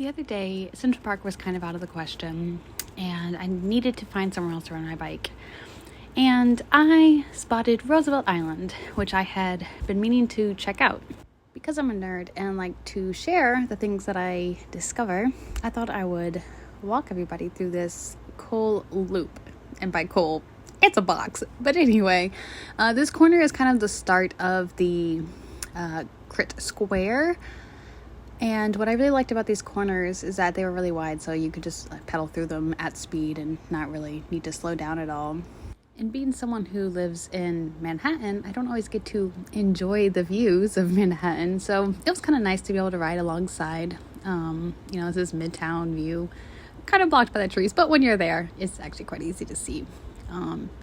The other day, Central Park was kind of out of the question, and I needed to find somewhere else to ride my bike. And I spotted Roosevelt Island, which I had been meaning to check out. Because I'm a nerd and like to share the things that I discover, I thought I would walk everybody through this cool loop. And by cool, it's a box. But anyway, this corner is kind of the start of the crit square. And what I really liked about these corners is that they were really wide, so you could just pedal through them at speed and not really need to slow down at all. And being someone who lives in Manhattan, I don't always get to enjoy the views of Manhattan, so it was kind of nice to be able to ride alongside. This is Midtown view, kind of blocked by the trees, but when you're there, it's actually quite easy to see.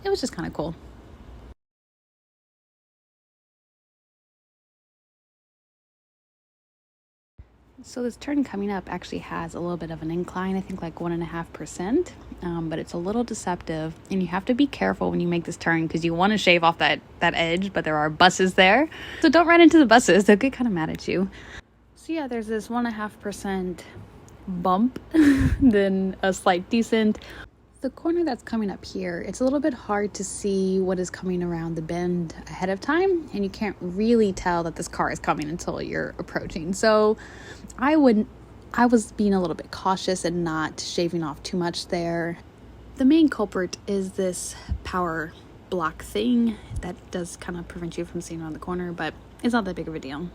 It was just kind of cool. So this turn coming up actually has a little bit of an incline, I think like 1.5%, but it's a little deceptive, and you have to be careful when you make this turn because you want to shave off that edge, but there are buses there. So don't run into the buses, they'll get kind of mad at you. So yeah, there's this 1.5% bump, then a slight descent. The corner that's coming up here, it's a little bit hard to see what is coming around the bend ahead of time, and you can't really tell that this car is coming until you're approaching. So I was being a little bit cautious and not shaving off too much there. The main culprit is this power block thing that does kind of prevent you from seeing around the corner, but it's not that big of a deal.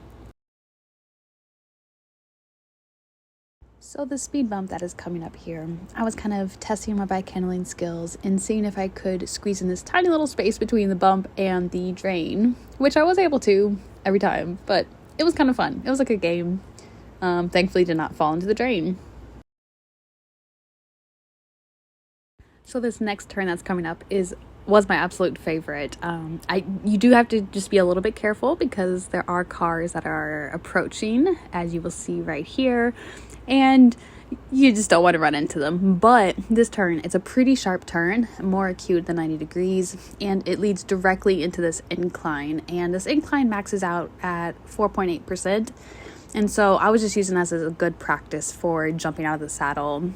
So the speed bump that is coming up here, I was kind of testing my bike handling skills and seeing if I could squeeze in this tiny little space between the bump and the drain, which I was able to every time, but it was kind of fun. It was like a game. Thankfully did not fall into the drain. So this next turn that's coming up was my absolute favorite. You do have to just be a little bit careful because there are cars that are approaching, as you will see right here, and you just don't want to run into them. But this turn, it's a pretty sharp turn, more acute than 90 degrees, and it leads directly into this incline, and this incline maxes out at 4.8%. And so I was just using this as a good practice for jumping out of the saddle.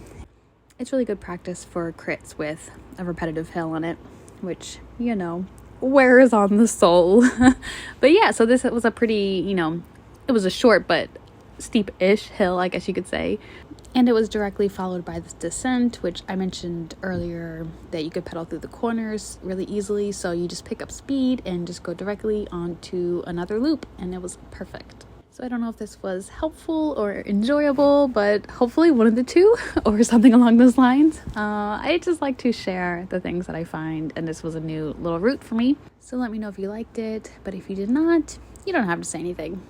It's really good practice for crits with a repetitive hill on it, which, wears on the soul. But yeah, so this was a pretty, it was a short but steep-ish hill, I guess you could say. And it was directly followed by this descent, which I mentioned earlier that you could pedal through the corners really easily. So you just pick up speed and just go directly onto another loop, and it was perfect. So I don't know if this was helpful or enjoyable, but hopefully one of the two or something along those lines. I just like to share the things that I find, and this was a new little route for me. So let me know if you liked it, but if you did not, you don't have to say anything.